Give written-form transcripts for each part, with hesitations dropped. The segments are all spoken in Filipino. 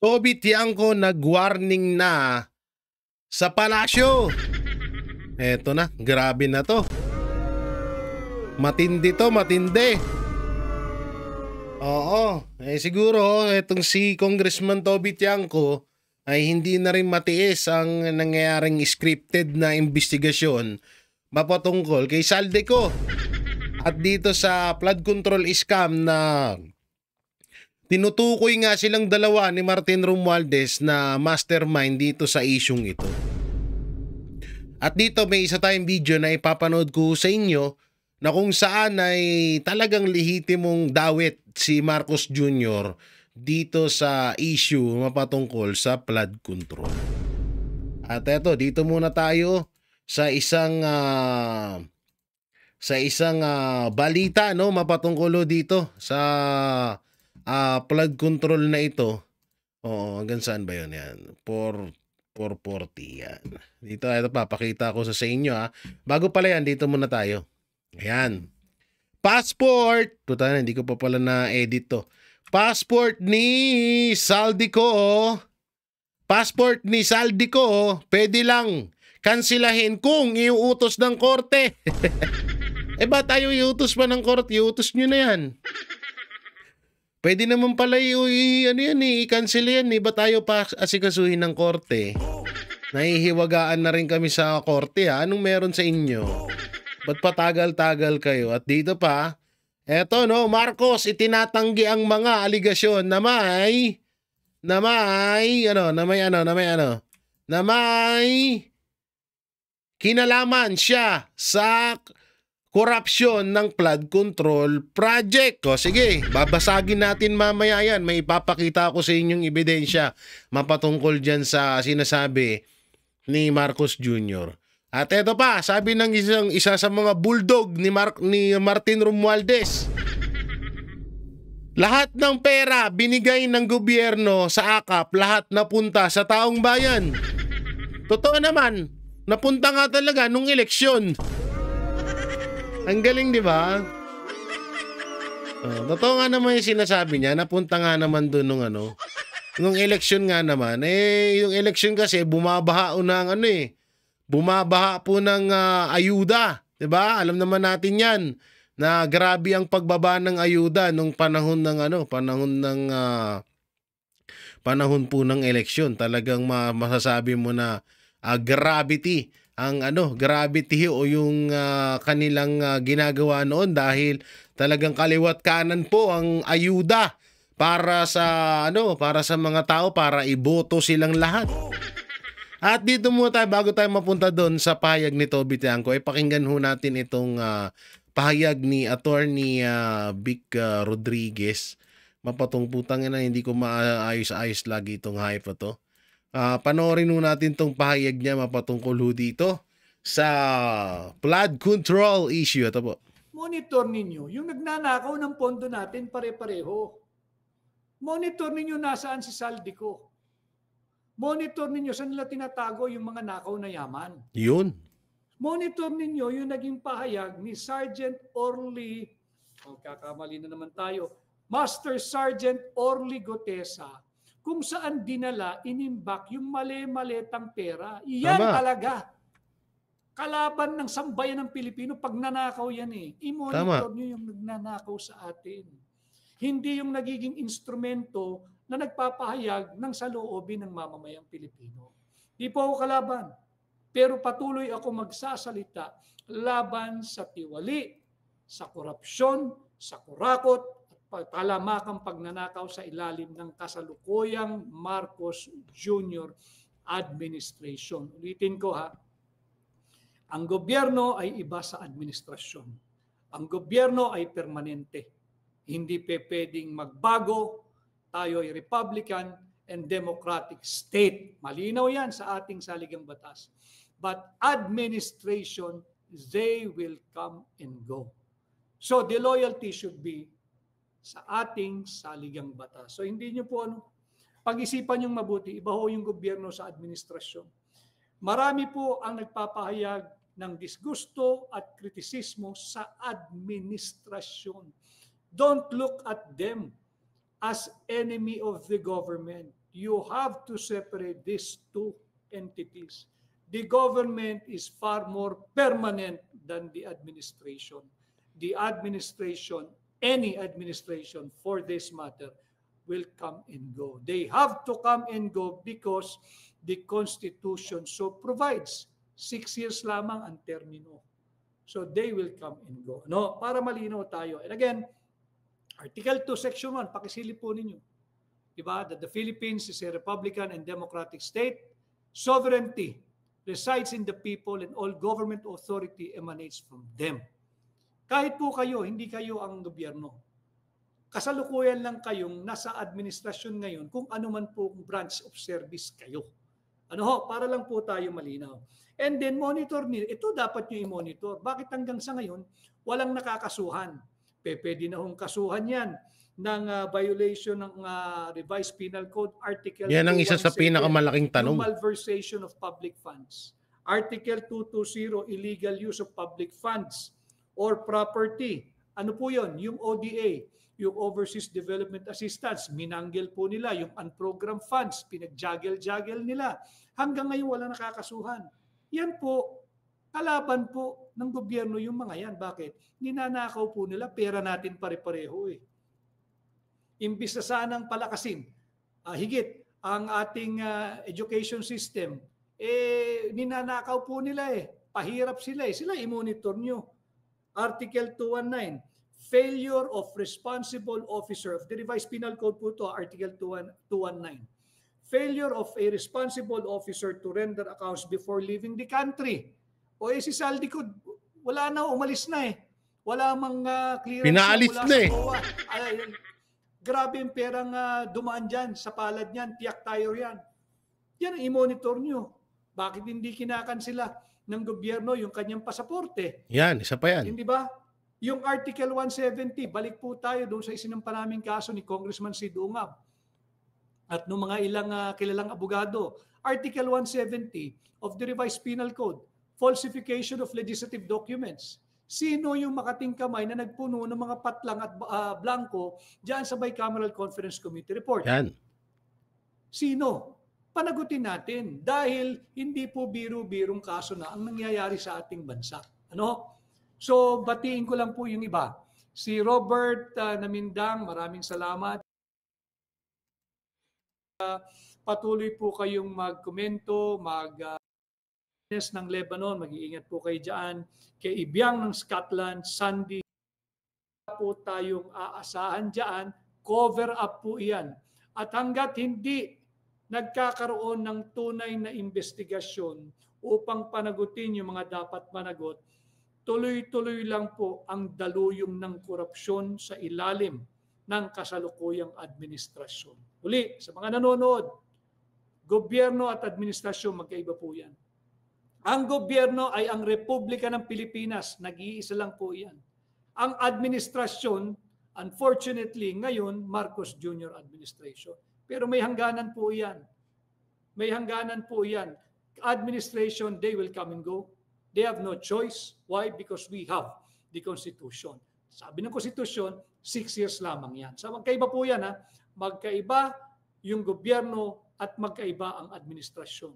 Toby Tiangco nag-warning na sa palasyo. Eto na, grabe na to. Matindi to, matindi. Oo, siguro itong si Congressman Toby Tiangco ay hindi na rin matiis ang nangyayaring scripted na investigasyon mapatungkol kay Saldico. At dito sa flood control scam na tinutukoy nga silang dalawa ni Martin Romualdez na mastermind dito sa isyung ito. At dito may isa tayong video na ipapanood ko sa inyo na kung saan ay talagang lehitimong dawit si Marcos Jr. dito sa issue mapatungkol sa flood control. At eto, dito muna tayo sa isang balita no mapatungkol dito sa flood control na ito. Oo, hanggang saan ba yun yan? 440 yan. Dito, ito papakita ko sa inyo ha. Bago pala yan, dito muna tayo. Ayan. Passport! Puta na, hindi ko pa pala na-edit to. Passport ni Saldico. Passport ni Saldico, pwede lang kansilahin kung iuutos ng korte. Ba tayo iutos pa ng korte? Iutos nyo na yan. Pwede naman pala i-cancel yan. Ba tayo pa asikasuhin ng korte? Nahihiwagaan na rin kami sa korte ha. Anong meron sa inyo? Ba't patagal-tagal kayo? At dito pa, eto no, Marcos itinatanggi ang mga aligasyon na may kinalaman siya sa korupsyon ng flood control project. O sige, babasagin natin mamaya yan. May ipapakita ko sa inyong ebidensya mapatungkol dyan sa sinasabi ni Marcos Jr. At eto pa, sabi ng isa sa mga bulldog ni Martin Romualdez, lahat ng pera binigay ng gobyerno sa AKAP, lahat napunta sa taong bayan. Totoo naman, napunta nga talaga nung eleksyon. Ang galing, di ba? Totoo nga naman yung sinasabi niya, napunta nga naman doon nung eleksyon nga naman. Yung eleksyon kasi bumabaha ng bumabaha po ng ayuda, 'di ba? Alam naman natin 'yan na grabe ang pagbaba ng ayuda nung panahon po ng eleksyon. Talagang masasabi mo na gravity o yung kanilang ginagawa noon dahil talagang kaliwat kanan po ang ayuda para sa mga tao para iboto silang lahat. At dito muna tayo, bago tayo mapunta doon sa pahayag ni Toby Tiangco, ay pakinggan ho natin itong pahayag ni Attorney Vic Rodriguez. Mapatungputang na hindi ko maayos-ayos lagi itong hype to. Panoorin ho natin itong pahayag niya mapatungkol ho dito sa flood control issue. Ito po. Monitor ninyo yung nagnanakaw ng pondo natin pare-pareho. Monitor ninyo nasaan si Saldico. Monitor ninyo saan nila tinatago yung mga nakaw na yaman. Yun. Monitor ninyo yung naging pahayag ni Sergeant Orly, kakamali na naman tayo, Master Sergeant Orly Gotesa, kung saan dinala, inimbak yung mali-maletang pera. Iyan talaga. Kalaban ng sambayan ng Pilipino, pag nanakaw yan I-monitor nyo yung nagnanakaw sa atin. Hindi yung nagiging instrumento na nagpapahayag ng saloobin ng mamamayang Pilipino. Di po ako kalaban, pero patuloy ako magsasalita laban sa tiwali, sa korupsyon, sa kurakot, at palamakang pagnanakaw sa ilalim ng kasalukuyang Marcos Jr. administration. Ulitin ko ang gobyerno ay iba sa administrasyon. Ang gobyerno ay permanente. Hindi pwedeng magbago. Tayo ay Republican and Democratic state. Malinaw yan sa ating saligang batas. But administration, they will come and go. So the loyalty should be sa ating saligang batas. So hindi nyo po pag-isipan yung mabuti, iba ho yung gobyerno sa administrasyon. Marami po ang nagpapahayag ng disgusto at kritisismo sa administrasyon. Don't look at them as enemy of the government. You have to separate these two entities. The government is far more permanent than the administration. The administration, any administration for this matter, will come and go. They have to come and go because the Constitution so provides. 6 years lamang ang termino. So they will come and go. No, para malinaw tayo. And again, Article 2, Section 1, pakisilip po ninyo. Diba? That the Philippines is a Republican and Democratic state. Sovereignty resides in the people and all government authority emanates from them. Kahit po kayo, hindi kayo ang gobyerno. Kasalukuyan lang kayong nasa administrasyon ngayon kung ano man po branch of service kayo. Ano ho, para lang po tayo malinaw. And then monitor nyo, ito dapat nyo i-monitor. Bakit hanggang sa ngayon, walang nakakasuhan? Pwede na hong kasuhan yan ng violation ng Revised Penal Code Article 217. Yan ang isa sa pinakamalaking tanong. Malversation of public funds. Article 220, illegal use of public funds or property. Ano po yun? Yung ODA, yung Overseas Development Assistance, minanggil po nila. Yung unprogrammed funds, pinag-juggle nila. Hanggang ngayon wala nakakasuhan. Yan po, kalaban po ng gobyerno yung mga yan. Bakit? Ninanakaw po nila, pera natin pare-pareho eh. Imbis na sanang palakasin, higit ang ating education system, ninanakaw po nila eh. Pahirap sila eh. Sila i-monitor nyo. Article 219, failure of responsible officer of the Revised Penal Code po ito, Article 219. Failure of a responsible officer to render accounts before leaving the country. O si Saldico, wala na, umalis na eh. Wala mang clearance. Pinaalis na eh. Grabe yung perang dumaan dyan, sa palad niyan, tiyak tayo yan. Yan ang i-monitor nyo. Bakit hindi kinakansela ng gobyerno yung kanyang pasaporte? Yan, isa pa yan. Hindi ba? Yung Article 170, balik po tayo doon sa isinampa naming kaso ni Congressman Sid Ungab at ng mga ilang kilalang abogado. Article 170 of the Revised Penal Code, falsification of legislative documents. Sino yung makating kamay na nagpuno ng mga patlang at blanco diyan sa Bicameral Conference Committee report? Yan. Sino? Panagutin natin dahil hindi po biro-birong kaso na ang nangyayari sa ating bansa. Ano? So, batiin ko lang po yung iba. Si Robert Namindang, maraming salamat. Patuloy po kayong magkomento, ng Lebanon, mag-iingat po kayo dyan. Kay Ibiang ng Scotland, Sandy, po tayong aasahan dyan, cover up po iyan. At hanggat hindi nagkakaroon ng tunay na investigasyon upang panagutin yung mga dapat managot, tuloy-tuloy lang po ang daluyong ng korupsyon sa ilalim ng kasalukuyang administrasyon. Uli, sa mga nanonood, gobyerno at administrasyon, magkaiba po yan. Ang gobyerno ay ang Republika ng Pilipinas. Nag-iisa lang po yan. Ang administrasyon, unfortunately, ngayon, Marcos Jr. administration. Pero may hangganan po yan. May hangganan po yan. Administration, they will come and go. They have no choice. Why? Because we have the Constitution. Sabi ng Constitution, 6 years lamang yan. So magkaiba po yan. Ha? Magkaiba yung gobyerno at magkaiba ang administrasyon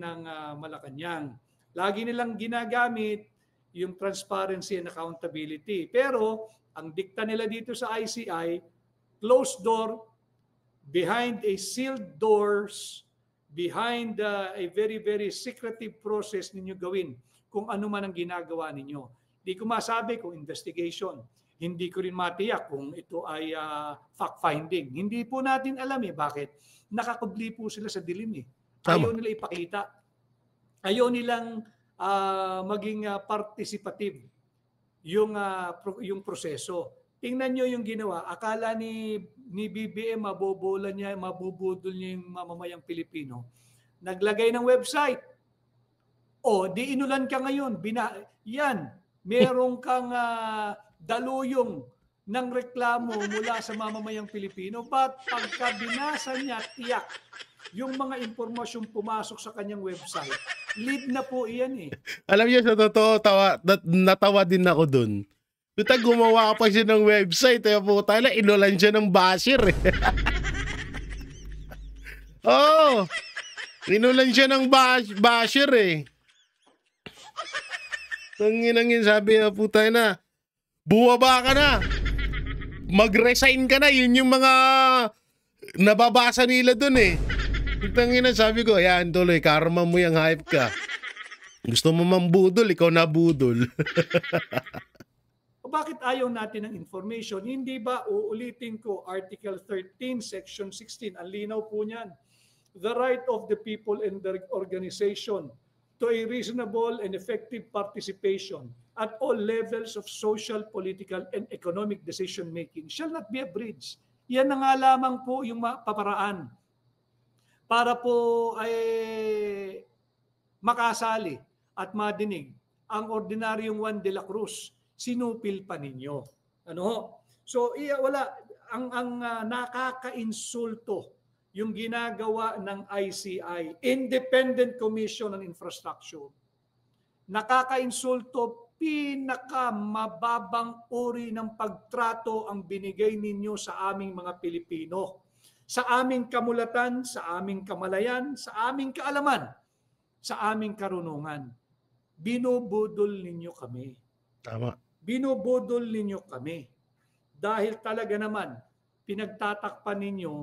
ng Malacanang. Lagi nilang ginagamit yung transparency and accountability. Pero ang dikta nila dito sa ICI, closed door, behind a sealed doors, behind a very, very secretive process ninyo gawin kung ano man ang ginagawa ninyo. Hindi ko masabi kung investigation. Hindi ko rin matiyak kung ito ay fact-finding. Hindi po natin alam eh. Bakit? Nakakubli po sila sa dilim eh. Ayaw nila ipakita. Ayaw nilang maging participative yung proseso. Tingnan nyo yung ginawa. Akala ni BBM mabubudol niya yung mamamayang Pilipino. Naglagay ng website. O, di inulan ka ngayon. Yan, merong kang daluyong ng reklamo mula sa mamamayang Pilipino. But pagka binasa niya, tiyak, yung mga impormasyong pumasok sa kanyang website, lead na po iyan eh. Alam niyo, sa totoo, natawa din ako dun. Puta, gumawa pa siya ng website. Eh, puta na, inulan siya ng basher eh. Oo. Inulan siya ng basher eh. Tanginangin, sabi na, puta na, buwaba ka na. Mag-resign ka na. Yun yung mga nababasa nila dun eh. Tangina, sabi ko, yan tuloy, karma mo yung hype ka. Gusto mo mambudol, ikaw na budol. Bakit ayaw natin ng information? Hindi ba, uulitin ko, Article 13, Section 16, ang linaw po niyan. The right of the people and their organization to a reasonable and effective participation at all levels of social, political, and economic decision-making shall not be abridged. Yan na nga lamang po yung paparaan para po ay makasali at madinig ang ordinaryong Juan de la Cruz. Sinupil pa ninyo. Ano? So, wala. Ang nakaka-insulto yung ginagawa ng ICI, Independent Commission on Infrastructure. Nakaka-insulto, pinakamababang uri ng pagtrato ang binigay ninyo sa aming mga Pilipino. Sa aming kamulatan, sa aming kamalayan, sa aming kaalaman, sa aming karunungan. Binubudol ninyo kami. Tama. Binubudol ninyo kami. Dahil talaga naman, pinagtatakpan ninyo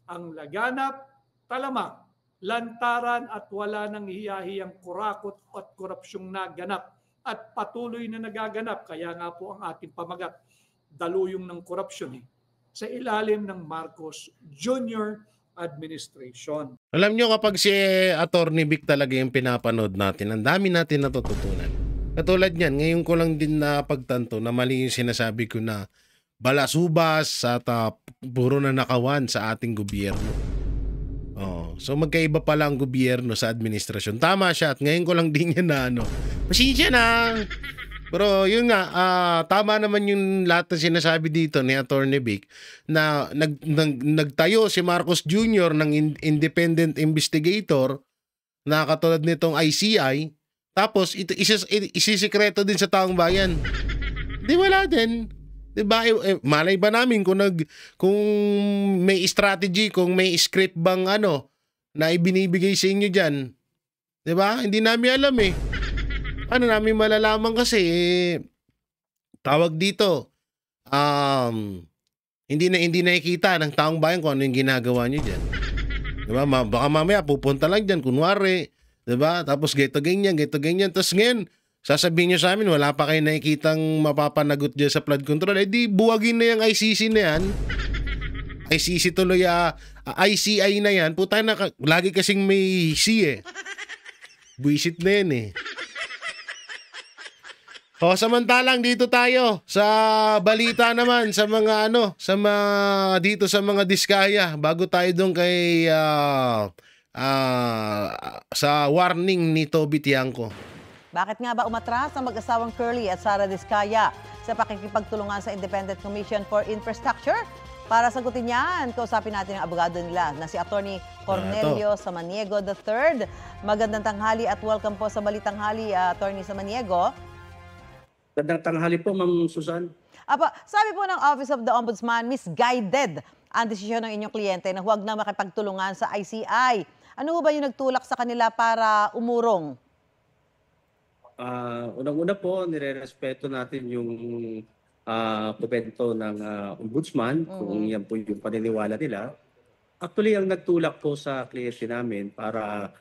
ang laganap, talamak, lantaran at wala nang hiyahiyang kurakot at korupsyong naganap at patuloy na nagaganap. Kaya nga po ang ating pamagat, daluyong ng korupsyon sa ilalim ng Marcos Jr. administration. Alam nyo, kapag si Attorney Vic talaga yung pinapanood natin, ang dami natin natututunan. Katulad niyan, ngayon ko lang din napagtanto na mali yung sinasabi ko na balasubas at puro na nakawan sa ating gobyerno. Oh, so magkaiba pala ang gobyerno sa administrasyon. Tama siya at ngayon ko lang din yan na pasensya na. Pero yun nga, tama naman yung lahat na sinasabi dito ni Attorney Vic na nagtayo si Marcos Jr. ng independent investigator na katulad nitong ICI. Tapos isisikreto din sa taong bayan. Di wala din. Di ba? Malay ba namin kung may strategy, kung may script bang na ibinibigay sa inyo diyan. Di ba? Hindi namin alam eh. Ano namin malalaman kasi tawag dito. Hindi nakikita ng taong bayan kung ano yung ginagawa niyo diyan. Di ba? Baka mamaya pupunta lang diyan kunwari. Diba? Tapos geto ganyan. Tapos ngayon, sasabihin nyo sa amin, wala pa kayo nakikitang mapapanagot dyan sa flood control. Eh di, buwagin na yung ICC na yan. ICC tuloy, ICI na yan. Puta na, lagi kasing may C eh. Buisit na yan eh. O, samantalang dito tayo sa balita naman sa mga dito sa mga diskaya. Bago tayo doon kay sa warning ni Toby Tiangco. Bakit nga ba umatras ang mag-asawang Curly at Sara Diskaya sa pakikipagtulungan sa Independent Commission for Infrastructure? Para sagutin yan, kausapin natin ang abogado nila na si Attorney Cornelio Samaniego III. Magandang tanghali at welcome po sa Balitang Hali, Attorney Samaniego. Magandang tanghali po, Ma'am Susan. Sabi po ng Office of the Ombudsman, misguided ang desisyon ng inyong kliyente na huwag na makipagtulungan sa ICI. Ano ba yung nagtulak sa kanila para umurong? Unang-una po, nire-respeto natin yung komento ng ombudsman, kung yan po yung paniniwala nila. Actually, ang nagtulak po sa kliyente namin para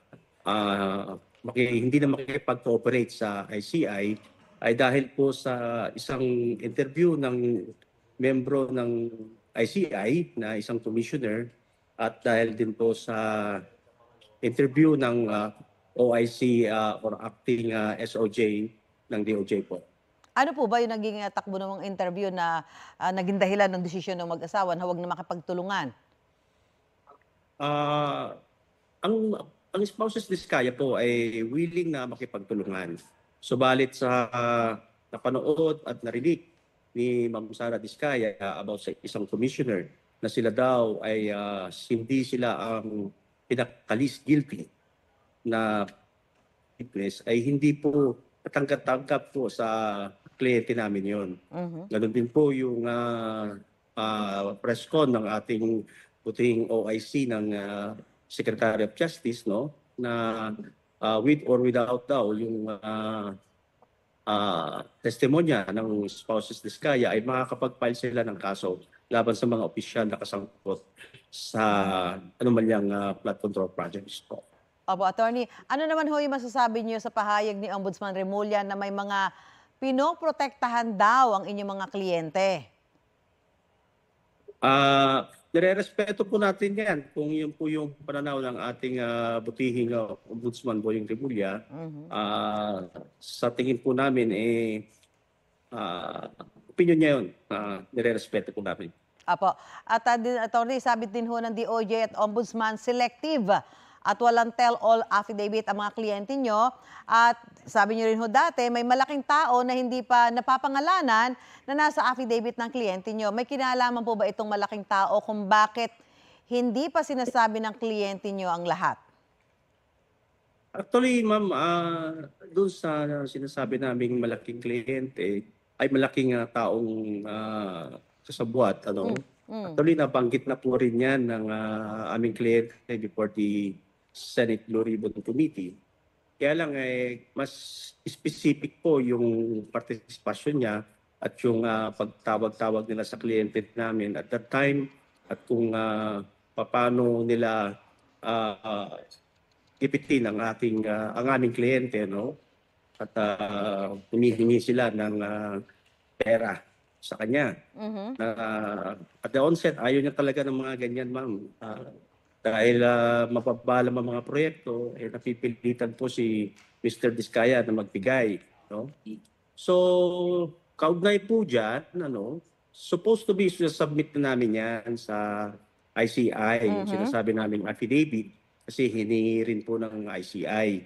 hindi na makikipag-cooperate sa ICI ay dahil po sa isang interview ng membro ng ICI na isang commissioner at dahil din po sa interview ng OIC or acting SOJ ng DOJ po. Ano po ba yung naging takbo ng interview na naging dahilan ng desisyon ng mag-asawa na huwag na makipagtulungan? Ang spouses Diskaya po ay willing na makipagtulungan. Subalit sa napanood at narinig ni Ma'am Sara Diskaya about sa isang commissioner na sila daw ay hindi sila ang pinaka-least guilty na witness ay hindi po katanggap-tanggap po sa kliyente namin yon. Mhm. Ganun din po yung press con ng ating puting OIC ng Secretary of Justice, no, na with or without daw yung testimonya ng spouses Diskaya ay makakapag-file sila ng kaso laban sa mga opisyal na kasangkot sa anumanyang flood control projects po. Opo, Attorney. Ano naman ho yung masasabi niyo sa pahayag ni Ombudsman Remulla na may mga pinoprotektahan daw ang inyong mga kliyente? Nire-respeto po natin yan kung yun po yung pananaw ng ating butihing Ombudsman Boying Remulla. Sa tingin po namin, opinion niya yun. Nire-respeto po namin. Apo. At Attorney, sabi din ho ng DOJ at Ombudsman, selective at walang tell-all affidavit ang mga kliyente nyo. At sabi nyo rin ho dati, may malaking tao na hindi pa napapangalanan na nasa affidavit ng kliyente nyo. May kinalaman po ba itong malaking tao kung bakit hindi pa sinasabi ng kliyente nyo ang lahat? Actually, ma'am, doon sa sinasabi naming malaking kliyente, ay malaking taong kasabwat. Actually, nabanggit na po rin yan ng aming kliyente before the Senate Blue Ribbon Committee. Kaya lang, mas specific po yung participation niya at yung pagtawag-tawag nila sa kliyente namin at that time at kung paano nila ipitin ang aming kliyente, no? At humihingi sila ng pera sa kanya. At the onset, ayaw niya talaga ng mga ganyan, ma'am. Dahil mapabalam ang mga proyekto, napipilitan po si Mr. Diskaya na magbigay. No? So, kaugnay po dyan, supposed to be submit na namin yan sa ICI, yung sinasabi namin affidavit, kasi hiningi rin po ng ICI.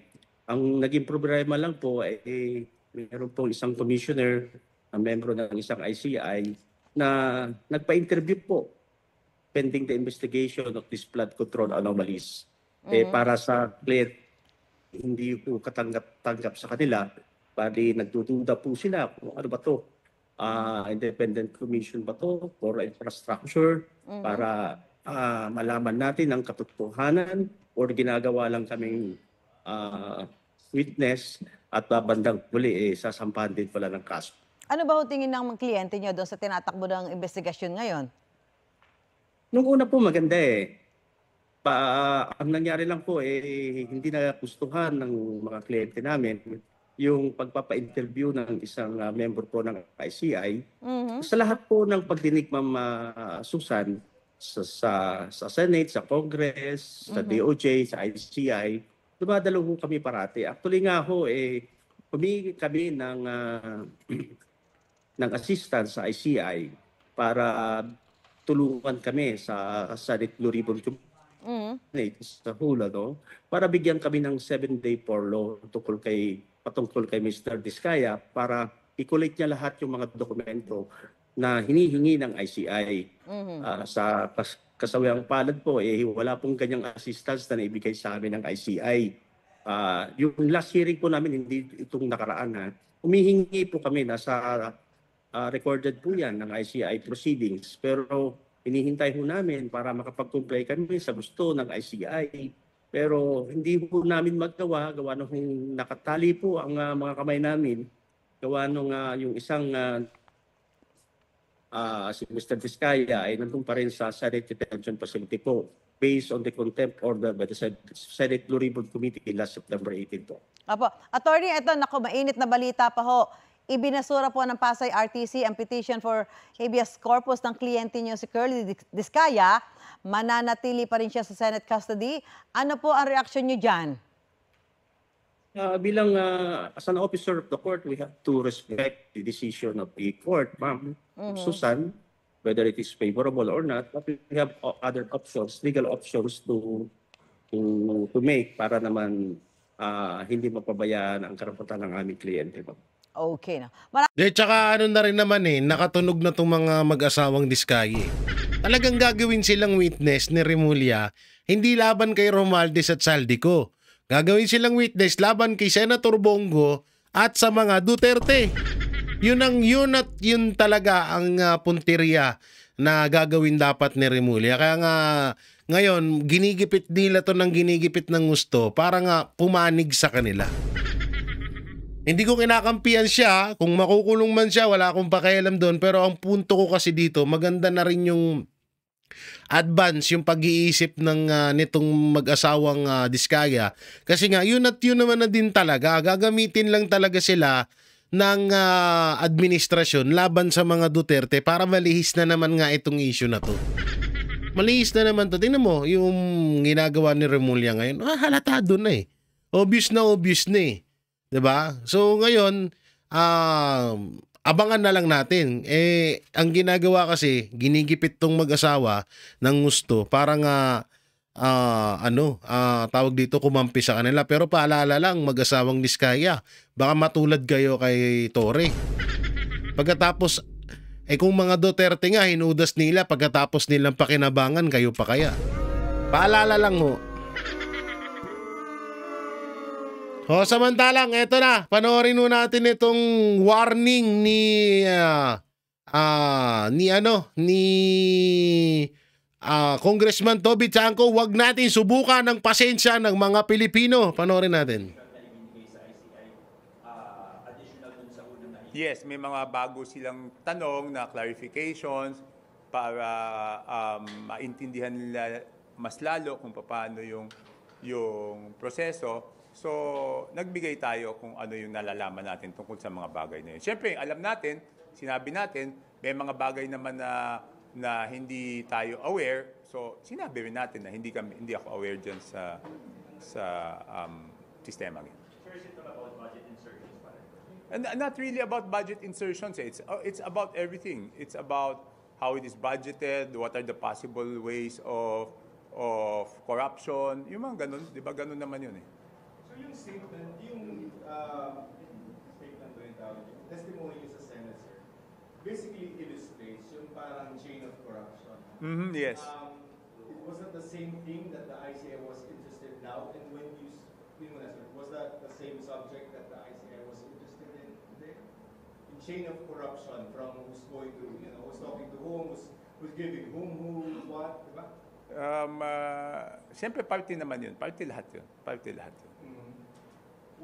Ang naging problema lang po ay mayroon pong isang commissioner, ang membro ng isang ICI, na nagpa-interview po pending the investigation of these flood control anomalies. Para sa client, hindi po katanggap sa kanila, bali nagdududa po sila kung ano ba to. Independent commission ba to for infrastructure para malaman natin ang katotohanan or ginagawa lang kaming witness at bandang huli sasampahan din pala ng kaso. Ano ba ho tingin ng mga kliyente nyo doon sa tinatakbo ng investigasyon ngayon? Nung una po maganda ang nangyari lang po hindi na gustuhan ng mga kliyente namin yung pagpapa-interview ng isang member po ng ICI. Sa lahat po ng pagdinig, Ma'am Susan, sa Senate, sa Congress, sa DOJ, sa ICI, dumadalo po kami parati. Actually nga ho, humingi kami ng assistance sa ICI para tulungan kami sa Senate Blue Ribbon Committee sa hula, no? Para bigyan kami ng 7-day furlough patungkol kay Mr. Diskaya para i-collect niya lahat yung mga dokumento na hinihingi ng ICI. Sa kasawayang palad po, wala pong ganyang assistance na naibigay sa amin ng ICI. Yung last hearing po namin, hindi itong nakaraan, humihingi po kami nasa recorded po yan ng ICI proceedings. Pero hinihintay po namin para makapag-comply kami sa gusto ng ICI. Pero hindi po namin gawa nung nakatali po ang mga kamay namin. Gawa nung yung isang si Mr. Diskaya ay nandun pa rin sa Senate Detention Facility po based on the contempt order by the Senate Blue Ribbon Committee last September 18 po. Apo. Attorney, ito, mainit na balita pa ho. Ibinasura po ng Pasay RTC ang petition for habeas corpus ng kliyente niyo si Curly Diskaya. Mananatili pa rin siya sa Senate custody. Ano po ang reaksyon niyo dyan? Bilang as an officer of the court, we have to respect the decision of the court, Ma'am Susan, whether it is favorable or not. But we have other options, legal options to make para naman hindi mapabayaan ang karapatan ng aming kliyente, Ma'am. Okay na. Tsaka ano na rin naman nakatunog na itong mga mag-asawang Diskaya. Talagang gagawin silang witness ni Remulla, hindi laban kay Romualdez at Saldico. Gagawin silang witness laban kay Senator Bongo at sa mga Duterte. Yun talaga ang punteriya na gagawin dapat ni Remulla. Kaya nga ngayon ginigipit nila to ng ginigipit ng gusto para nga pumanig sa kanila. Hindi ko kinakampihan siya, kung makukulong man siya wala akong pakialam doon, pero ang punto ko kasi dito maganda na rin yung advance yung pag-iisip ng nitong mag-asawang Diskaya, kasi nga yun naman na din talaga, gagamitin lang talaga sila ng administrasyon laban sa mga Duterte para malihis na naman nga itong issue na to. Malihis na naman to. Tingnan mo yung ginagawa ni Remulla ngayon, halatado na eh, obvious na eh, 'di ba? So ngayon abangan na lang natin. Ang ginagawa kasi, ginigipit tong mag-asawa ng gusto para nga tawag dito, kumampi sa kanila. Pero paalala lang, mag-asawang Diskaya, baka matulad kayo kay Torre. Pagkatapos, kung mga Duterte nga, hinudas nila, pagkatapos nilang pakinabangan, kayo pa kaya? Paalala lang ho. Samantalang, eto na, panoorin nun natin itong warning ni Congressman Toby Chanco. Huwag natin subukan ang pasensya ng mga Pilipino. Panoorin natin. Yes, may mga bago silang tanong na clarifications para maintindihan nila mas lalo kung paano yung proseso. So, nagbigay tayo kung ano yung nalalaman natin tungkol sa mga bagay na yun. Siyempre, alam natin, sinabi natin, may mga bagay naman na hindi tayo aware. So, sinabi rin natin na hindi ako aware dyan sa sistema. Sir, is it about budget insertions? And not really about budget insertions. It's about everything. It's about how it is budgeted, what are the possible ways of corruption, yung mga ganun. Di ba ganun naman yun eh. So yung statement, statement doon tawag, testimony sa Senate, sir, basically illustrates yung parang chain of corruption. Yes. Was that the same thing that the ICI was interested now? And when was that the same subject that the ICI was interested in there? In chain of corruption, from who's going to, who's talking to whom, who's giving whom, who, what, diba? Siyempre party naman yun. Party lahat yun.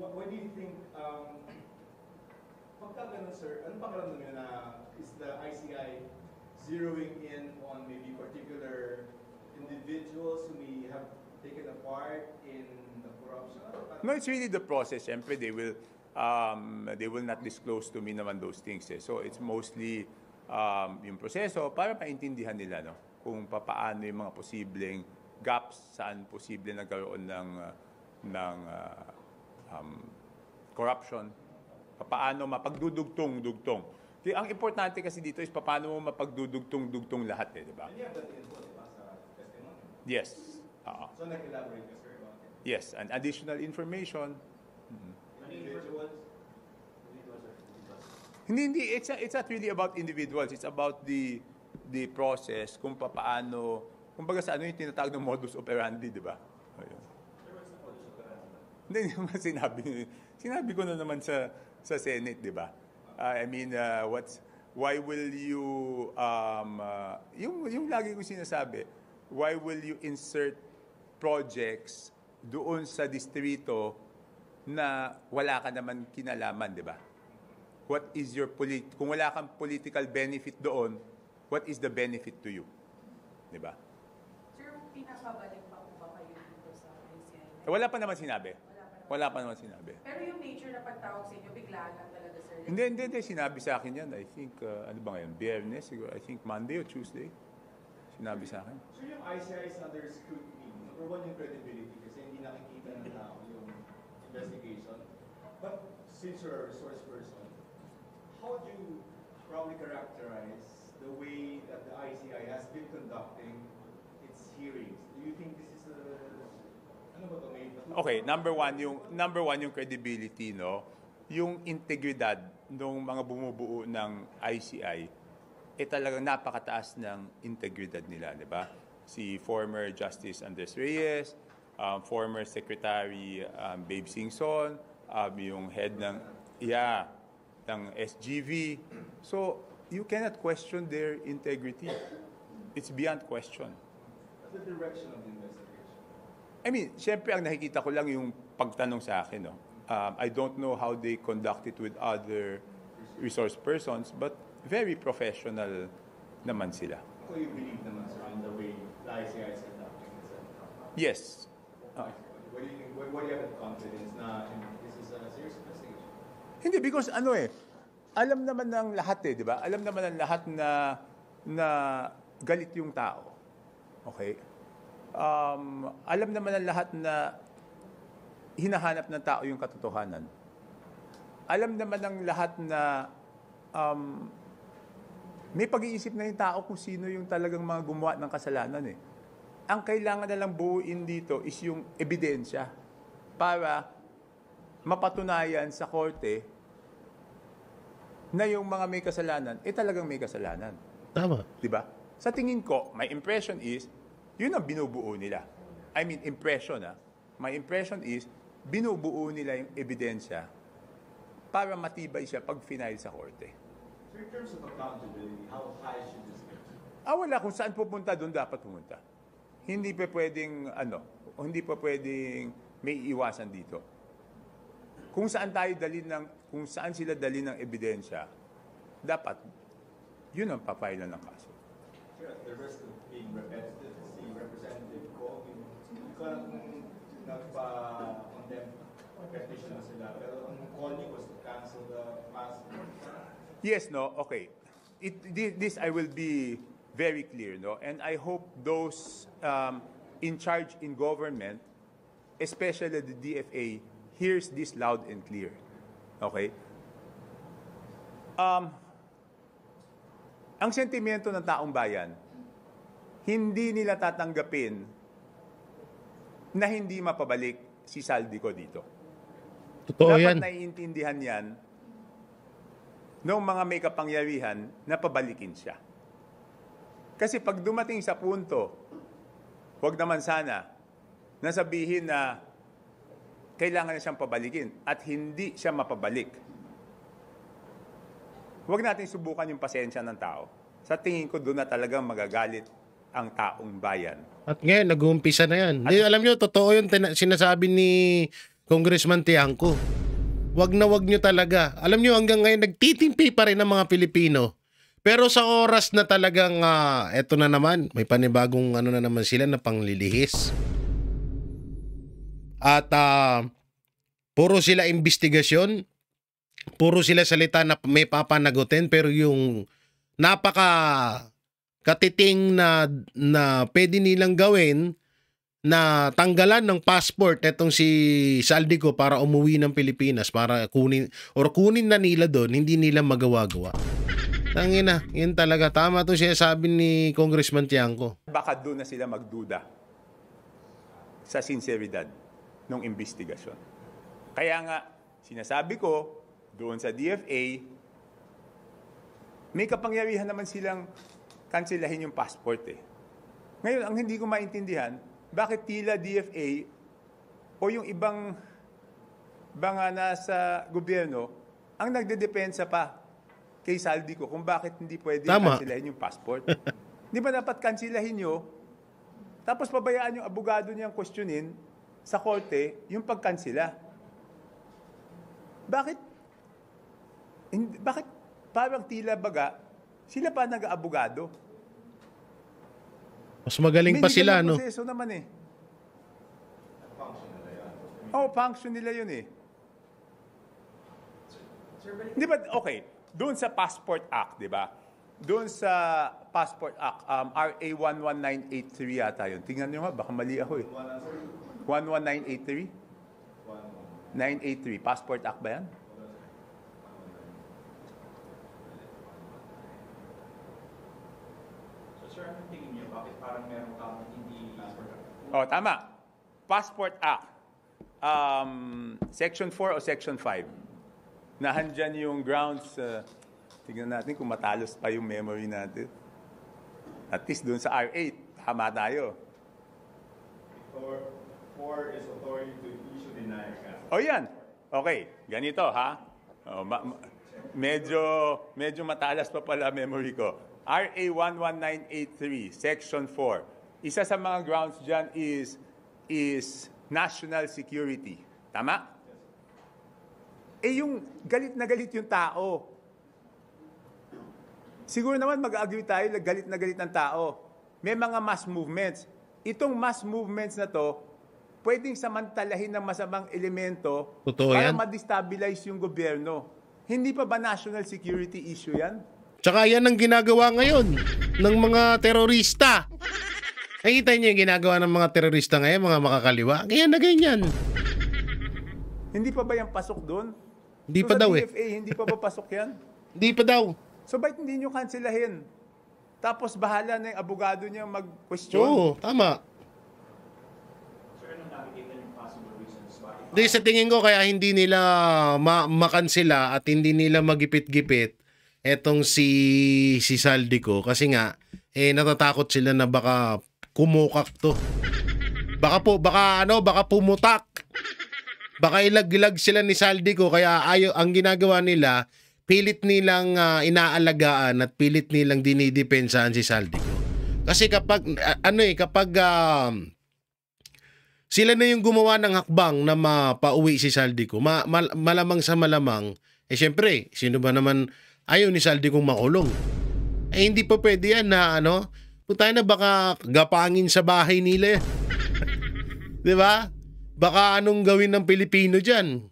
What do you think, pagka ganun, sir, ano ba karamdam nyo na is the ICI zeroing in on maybe particular individuals who may have taken a part in the corruption? No, it's really the process. Siyempre, they will not disclose to me naman those things. So it's mostly yung proseso para maintindihan nila kung paano yung mga posibleng gaps, saan posible nagkaroon ng corruption, paano mapagdudugtong-dugtong. Ang importante kasi dito is paano mo mapagdudugtong-dugtong lahat di ba? And you have that info, diba, sa testimony? Yes. So nag-elaborate ka, sir, about it? Yes, and additional information. Individuals? Hindi. It's not really about individuals. It's about the process kung paano, kumbaga sa yung tinatawag ng modus operandi, di ba? Ayun. Hindi naman sinabi ko na naman sa Senate, di ba? I mean, why will you, yung lagi ko sinasabi, why will you insert projects doon sa distrito na wala ka naman kinalaman, di ba? What is your kung wala kang political benefit doon, what is the benefit to you? Di ba? Sir, pinapabalik pa po ba kayo dito sa ICI? Wala pa naman sinabi. Pero yung nature na pagtawag sa inyo, biglaan lang talaga, sir? Hindi. Sinabi sa akin yan. I think, ano ba ngayon? Biyernes, siguro. I think Monday or Tuesday. Sinabi sa akin. So yung ICI is under scrutiny. Number one, yung credibility kasi hindi nakikita ng tao yung investigation. But since you're a resource person, how do you probably characterize the way that the ICI has been conducting its hearings? Do you think this is Okay, number one yung credibility, yung integridad ng mga bumubuo ng ICI, talagang napakataas ng integridad nila, di ba? Si former Justice Andres Reyes, former Secretary Babe Singson, yung head ng ng SGV. So, you cannot question their integrity. It's beyond question. What's the direction of the investigation? I mean, syempre ang nakikita ko lang yung pagtanong sa akin. No? I don't know how they conduct it with other resource persons, but very professional naman sila. So you believe naman, sir, in the way the ICI is conducting itself? Yes. What do you think? What do you have confidence na this is a serious investigation? Hindi, because alam naman ng lahat di ba? Alam naman ng lahat na galit yung tao. Okay? Alam naman ng lahat na hinahanap ng tao yung katotohanan. Alam naman ng lahat na may pag-iisip na yung tao kung sino yung talagang mga gumawa ng kasalanan eh. Ang kailangan na lang buuin dito is yung ebidensya para mapatunayan sa korte na yung mga may kasalanan, talagang may kasalanan. Tama. Diba? Sa tingin ko, my impression is, yun ang binubuo nila. I mean, impression My impression is, binubuo nila yung ebidensya para matibay siya pag final sa korte. So in terms of accountability, how high should this be? Wala. Kung saan pupunta, doon dapat pumunta. Hindi pa pwedeng, hindi pa pwedeng may iwasan dito. Kung saan sila dalhin ng ebidensya, dapat, yun ang papailan ng kaso. Sir, at the risk of being repetitive, si Representative Ko, hindi ko alam kung nagpa-condemn petition na sila, pero ang call niyo was to cancel the passport. Yes, no? Okay. This I will be very clear, no? And I hope those in charge in government, especially the DFA, hears this loud and clear. Okay? Ang sentimento ng taong bayan, hindi nila tatanggapin na hindi mapabalik si Saldico dito. Totoo Dapat yan. naiintindihan yan noong mga may kapangyarihan na pabalikin siya. Kasi pag dumating sa punto, huwag naman sana nasabihin na kailangan na siyang pabalikin at hindi siya mapabalik. Huwag natin subukan yung pasensya ng tao. Sa tingin ko, doon na talagang magagalit ang taong bayan. At ngayon, nag-uumpisa na yan. Alam nyo, totoo yung sinasabi ni Congressman Tiangco. Wag nyo talaga. Alam nyo, hanggang ngayon, nagtitimpi pa rin ang mga Pilipino. Pero sa oras na talagang, eto na naman, may panibagong na naman sila na panglilihis. At puro sila investigasyon, puro sila salita na may papanagutin, pero yung katiting na pwede nilang gawin na tanggalan ng passport etong si Saldico para umuwi ng Pilipinas, para kunin na nila doon, hindi nila magawa-gawa. Tangina, yun talaga. Tama to siya sabi ni Congressman Tiangco. Baka doon na sila magduda sa sinseridad ng investigasyon. Kaya nga, sinasabi ko, doon sa DFA, may kapangyarihan naman silang kanselahin yung passport eh. Ngayon, ang hindi ko maintindihan, bakit tila DFA o yung ibang mga nasa gobyerno ang nagdedepensa pa kay Saldico kung bakit hindi pwede kanselahin yung passport. Di ba dapat kanselahin nyo, tapos pabayaan yung abogado niyang questionin sa korte yung pagkansela. Bakit parang tila baga, sila pa nag-aabogado? Mas magaling pa sila, no? Proseso naman eh. Function nila yun eh. Di ba, okay, doon sa Passport Act, di ba? Doon sa Passport Act, RA 11983 yata yun. Tingnan nyo nga, baka mali ako eh. 11983? 983, Passport Act ba yan? Sir, ano tingin niyo? Bakit parang meron kang hindi passport? Tama. Passport Act. Section 4 o Section 5. Nahandyan yung grounds. Tignan natin kung matalos pa yung memory natin. At least doon sa R8, tama tayo. 4 is authority to issue denial. Yan. Okay. Ganito, ha? medyo matalas pa pala memory ko. RA 11983, Section 4. Isa sa mga grounds dyan is national security. Tama? Yung galit na galit yung tao. Siguro naman mag-agree tayo na galit ng tao. May mga mass movements. Itong mass movements na to, pwedeng samantalahin ng masamang elemento Totoo para yan. ma-destabilize yung gobyerno. Hindi pa ba national security issue yan? Tsaka yan ang ginagawa ngayon ng mga terorista. Nakita niyo yung ginagawa ng mga terorista ngayon, mga makakaliwa? Ganyan na ganyan. Hindi pa ba yan pasok doon? Hindi So, pa sa daw DFA, hindi pa ba pasok yan? Hindi pa daw. So, ba't hindi nyo kanselahin? Tapos bahala na yung abogado niya mag-question. Oo, tama. Di, sa tingin ko kaya hindi nila makansela at hindi nila magipit-gipit etong si Saldico kasi nga natatakot sila na baka kumukak to. Baka pumutak. Baka ilaglag sila ni Saldico kaya ang ginagawa nila pilit nilang inaalagaan at pilit nilang dinidepensahan si Saldico. Kasi kapag sila na yung gumawa ng hakbang na mapauwi si Saldico, malamang sa malamang, syempre, sino ba naman ayaw ni Saldico makulong? Hindi pa pwede yan na punta na baka gapangin sa bahay nila. 'Di ba? Baka anong gawin ng Pilipino diyan?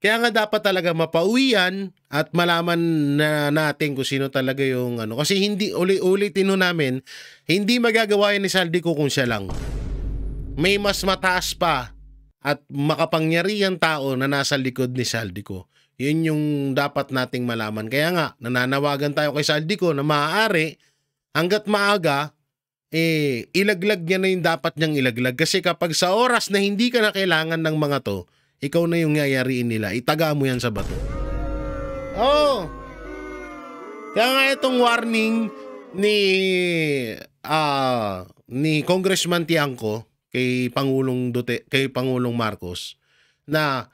Kaya nga dapat talaga mapauwian at malaman na natin kung sino talaga yung Kasi hindi, ulitin namin, hindi magagawa yan ni Saldico kung siya lang. May mas mataas pa at makapangyarihang tao na nasa likod ni Saldico. Yun yung dapat nating malaman. Kaya nga, nananawagan tayo kay Saldico na maaari, hanggat maaga, ilaglag niya na yung dapat niyang ilaglag. Kasi kapag sa oras na hindi ka na kailangan ng mga to, ikaw na yung yayariin nila. Itaga mo yan sa bato. Oh! Kaya nga itong warning ni Congressman Tiangco kay Pangulong Marcos na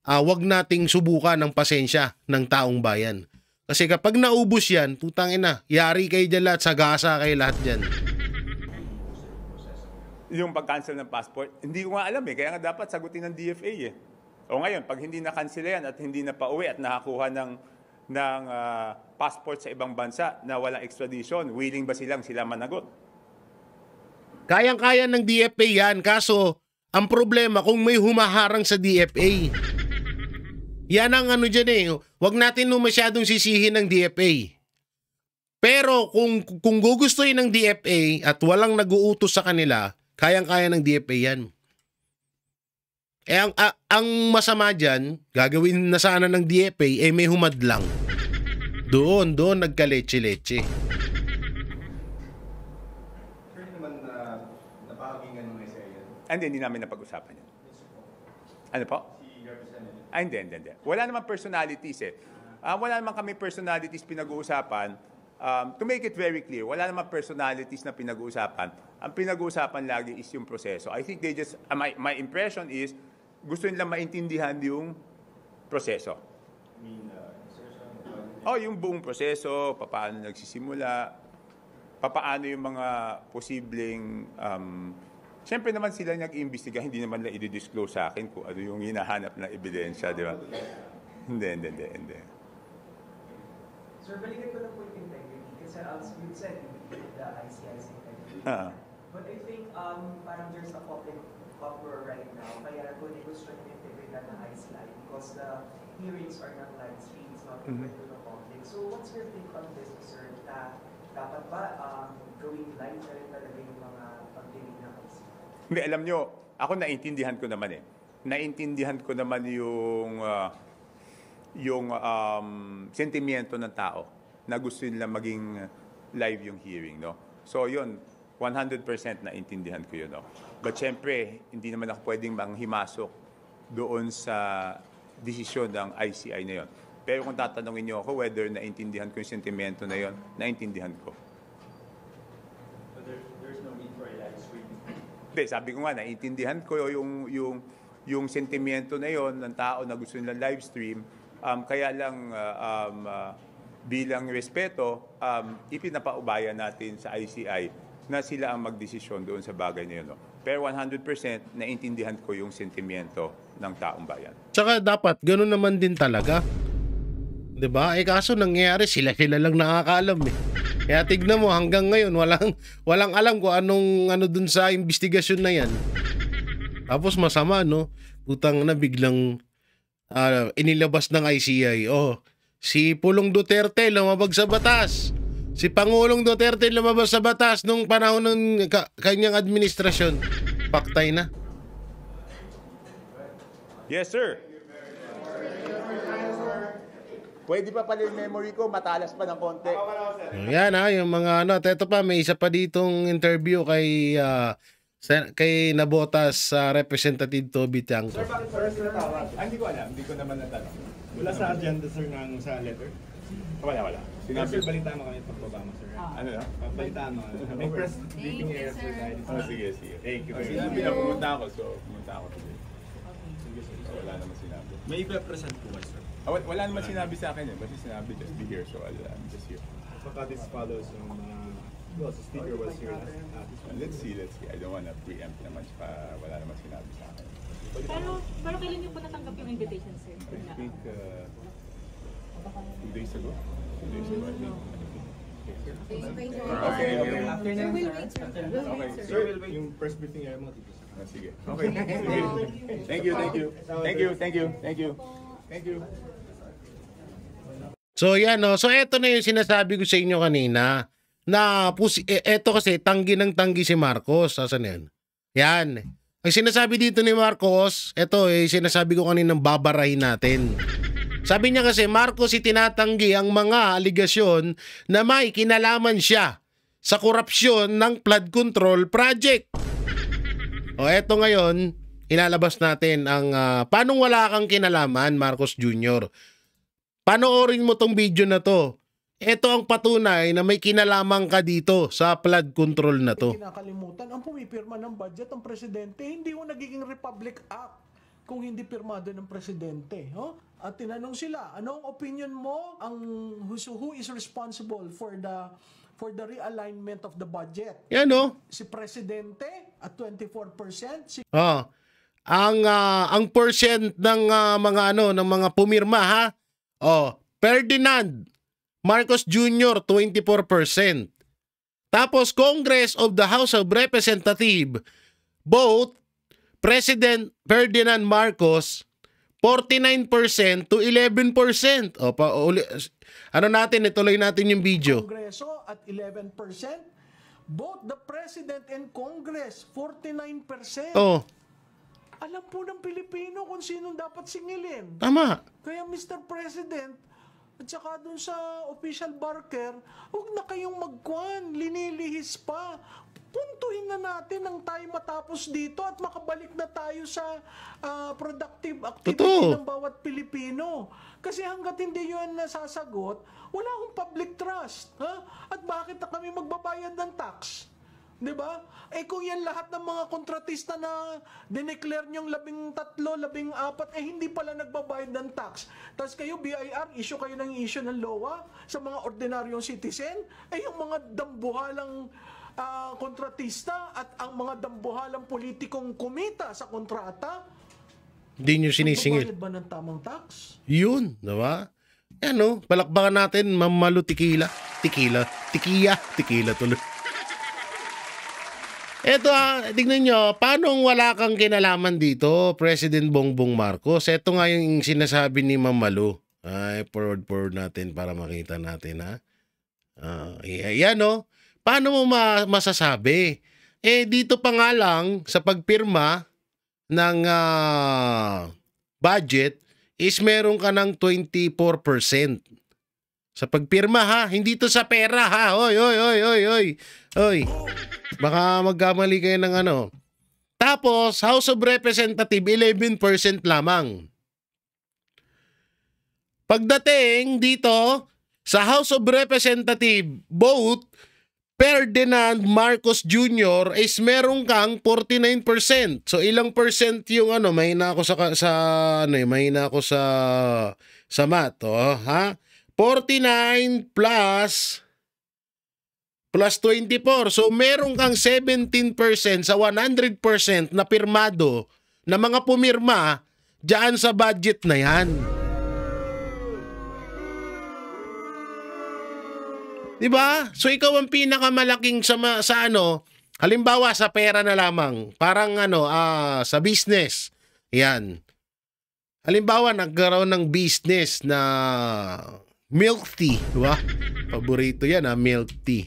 wag nating subukan ng pasensya ng taong bayan. Kasi kapag naubos yan, putang ina, yari kayo dyan lahat, sagasa kayo lahat dyan. Yung pag-cancel ng passport, hindi ko nga alam kaya nga dapat sagutin ng DFA O ngayon, pag hindi na-cancel yan at hindi na pauwi at nakakuha ng passport sa ibang bansa na walang extradition, willing ba sila managot? Kayang-kaya ng DFA yan, kaso ang problema kung may humaharang sa DFA. Yan ang dyan Huwag natin masyadong sisihin ng DFA. Pero kung gugustuhin ng DFA at walang nag-uutos sa kanila, kayang-kaya ng DFA yan. Ang masama dyan, gagawin na sana ng DFA, may humadlang. Doon nagka-leche-leche. Pero naman napahagingan ng SIA. Hindi namin napag-usapan yan. Ano po? Si Representative. Hindi. Wala naman personalities wala naman kami personalities pinag-uusapan. To make it very clear, wala naman personalities na pinag-uusapan. Ang pinag-uusapan lagi is yung proseso. I think they just, my impression is, gusto nilang maintindihan yung proseso. Yung buong proseso, paano nagsisimula, paano yung mga posibleng, siyempre naman sila nag-iimbestiga, hindi naman nila i-disclose sa akin kung ano yung hinahanap na ebidensya, di ba? Hindi. Sir, balikan ko lang po yung integrity kasi as you said, the ICI's integrity. But I think parang there's a public uproar right now kaya gusto yung integridad ng ICI because the hearings are not live streamed, it's not open to the public. So what's your take on this, sir? Dapat ba gawing live na rin talaga yung mga pagdinig ng ICI? Hindi, alam nyo, ako naintindihan ko naman Naintindihan ko naman yung sentimiento ng tao na gusto nila maging live yung hearing, no? So yun, 100% naintindihan ko yun, no? But syempre, hindi naman ako pwedeng manghimasok doon sa desisyon ng ICI na yun. Pero kung tatanungin niyo ako whether naintindihan ko yung sentimiento na yun, naintindihan ko. But there's no need for a live streaming. Hindi, sabi ko nga, naintindihan ko yung sentimiento na yon ng tao na gusto nila live stream. Kaya lang bilang respeto, ipinapaubaya natin sa ICI na sila ang magdesisyon doon sa bagay na yun. No? Pero 100% naintindihan ko yung sentimiento ng taong bayan. Tsaka dapat ganoon naman din talaga. 'Di ba? Kaso nangyayari sila lang nakakaalam eh. Kaya tignan mo hanggang ngayon walang alam kung anong dun sa investigasyon na 'yan. Tapos masama no. Putang na biglang inilabas ng ICI. Oh, si Pulong Duterte lumabag sa batas. Si Pangulong Duterte lumabas sa batas nung panahon ng kanyang administrasyon. Paktay na. Yes, sir. Pwede pa pala yung memory ko, matalas pa ng konti. Yan yung mga Ito pa, may isa pa ditong interview kay Nabotas Representative Toby Tiangco. Sir, bakit first natawag? Hindi ko alam, hindi ko naman natanong. Wala sa agenda, sir, sa letter? Wala. Sir, balitaan mo kami pagbaba mo, sir. Ano na? Balitaan mo. May press briefing area, sir. Sige. Thank you. Sinabi na pumunta ako today. So, wala naman sinabi. May i-represent po kayo, sir. Wala naman sinabi sa akin Basta sinabi just be here. So, I'm just here. Baka this follows yung the speaker was here Let's see. I don't wanna preempt naman wala naman sinabi sa akin. Pero kailan niyo po natanggap yung invitation, sir? I think 2 days ago. I think. Okay. Sir, yung first briefing area mo dito, sir. Sige. Okay. Thank you. So yan So eto na yung sinasabi ko sa inyo kanina na eto kasi tanggi ng tanggi si Marcos. Asan yan? Yan. Ang sinasabi dito ni Marcos, eto sinasabi ko kanina babarahin natin. Sabi niya kasi Marcos itinatanggi ang mga aligasyon na may kinalaman siya sa korupsyon ng flood control project. Eto ngayon, ilalabas natin ang paano wala kang kinalaman, Marcos Jr. Panoorin mo tong video na to. Ito ang patunay na may kinalaman ka dito sa flood control na to. Kinakalimutan, ang pumipirma ng budget ng presidente, hindi ho nagiging Republic Act kung hindi pirmado ng presidente. At tinanong sila, anong opinion mo who is responsible for the realignment of the budget? Yan Si presidente at 24%. Ang percent ng ng mga pumirma ha. Ferdinand Marcos Jr. 24%. Tapos Congress of the House of Representatives, both President Ferdinand Marcos 49% to 11%. Ituloy natin yung video. Kongreso at 11%. Both the President and Congress 49%. Alam po ng Pilipino kung sino dapat singilin. Tama. Kaya Mr. President, at saka dun sa official barker, huwag na kayong linilihis pa. Puntuhin na natin ang tayo matapos dito at makabalik na tayo sa productive activity ng bawat Pilipino. Kasi hanggat hindi yun nasasagot, wala akong public trust. At bakit na kami magbabayad ng tax? Diba? Kung yan lahat ng mga kontratista na dineclare nyong 13, 14, hindi pala nagbabayad ng tax. Tapos kayo, BIR, issue ng LOA sa mga ordinaryong citizen, yung mga dambuhalang kontratista at ang mga dambuhalang politikong kumita sa kontrata, hindi nyo sinisingil. magbabayad ba ng tamang tax? Yun, diba? Palakbakan natin, Mamalu Tequila tuloy. Eto tignan nyo, paano wala kang kinalaman dito, President Bongbong Marcos? Eto nga yung sinasabi ni Mamalu. Forward natin para makita natin Yan paano mo masasabi? Dito pa nga lang sa pagpirma ng budget is meron ka ng 24%. Sa pagpirma hindi to sa pera Oy. Baka magkamali kayo ng Tapos, House of Representatives, 11% lamang. Pagdating dito, sa House of Representatives, both Ferdinand Marcos Jr. is meron kang 49%. So, ilang percent yung mahina ako sa math, ha? 49 plus 24. So, meron kang 17% sa 100% na pirmado na mga pumirma dyan sa budget na yan. Diba? So, ikaw ang pinakamalaking sa ano, halimbawa sa pera na lamang, parang sa business. Yan. Halimbawa, nagkaroon ng business na milk tea. Diba? Paborito yan, milk tea.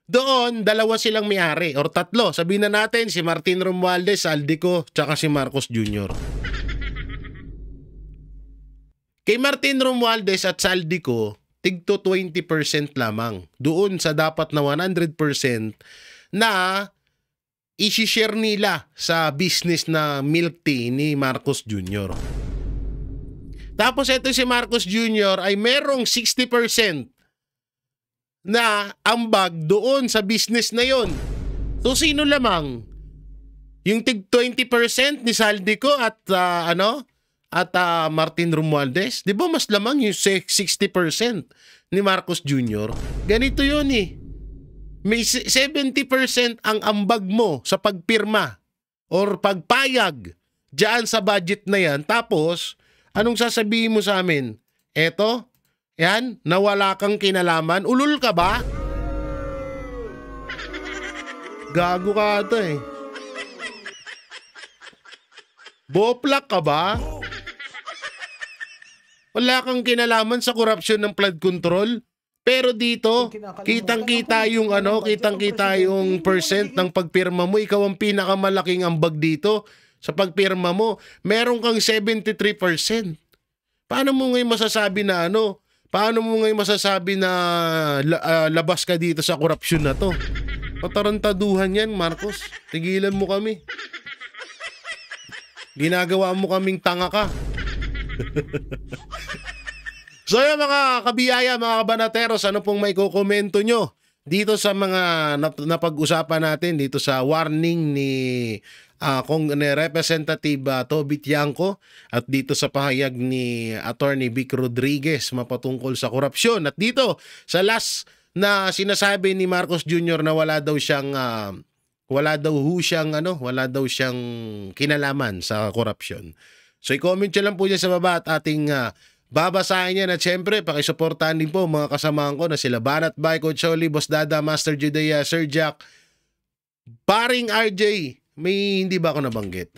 Doon, dalawa silang may-ari or tatlo. Sabihin na natin, si Martin Romualdez, Saldico, tsaka si Marcos Jr. Kay Martin Romualdez at Saldico, tigto 20% lamang. Doon sa dapat na 100% na i-share nila sa business na milk tea ni Marcos Jr. Tapos ito si Marcos Jr. ay merong 60% na ambag doon sa business na yon. So sino lamang? Yung tig 20% ni Saldico at Martin Romualdez? Di ba mas lamang yung 60% ni Marcos Jr.? Ganito yun eh. May 70% ang ambag mo sa pagpirma or pagpayag dyan sa budget na yan. Tapos, anong sasabihin mo sa amin? Eto, yan, nawala kang kinalaman. Ulul ka ba? Gago ka ata eh. Boplak ka ba? Wala kang kinalaman sa korupsyon ng flood control. Pero dito, kitang-kita yung kitang-kita yung percent ng pagpirma mo. Ikaw ang pinakamalaking ambag dito sa pagpirma mo. Meron kang 73%. Paano mo ngayon masasabi na labas ka dito sa korupsyon na to? Patarantaduhan yan, Marcos. Tigilan mo kami. Ginagawa mo kaming tanga ka. So yan mga kabiyaya, mga kabanateros, ano pong may kukomento nyo dito sa mga napag-usapan natin dito sa warning ni Representative Toby Tiangco at dito sa pahayag ni Attorney Vic Rodriguez mapatungkol sa korupsyon, at dito sa last na sinasabi ni Marcos Jr. na wala daw siyang kinalaman sa korupsyon. So i-comment nyo lang po dyan sa baba at ating babasahin yan. At syempre, pakisuportahan din po mga kasamahan ko na sila Banat Bay, Coach Oli, Boss Dada, Master Judea, Sir Jack, Paring RJ. May hindi ba ako nabanggit?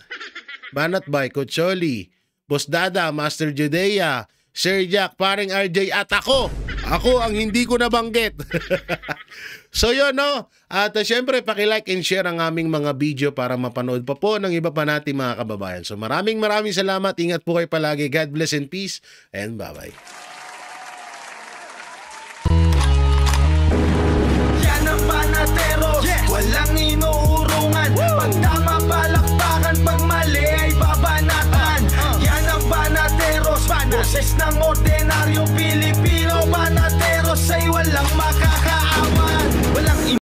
Banat Bay, Coach Oli, Boss Dada, Master Judea, Sir Jack, Paring RJ, at ako. Ako ang hindi ko nabanggit. So yun, no? At syempre, paki-like and share ang aming mga video para mapanood pa po ng iba pa natin mga kababayan. So maraming salamat. Ingat po kayo palagi. God bless and peace. And bye-bye. Yan ang panatero. Walang inuurungan. Pag tama palakpakan, pag mali ay babanatan. Yan ang panateros. Boses ng ordinaryong Pilipino. Panateros ay walang maka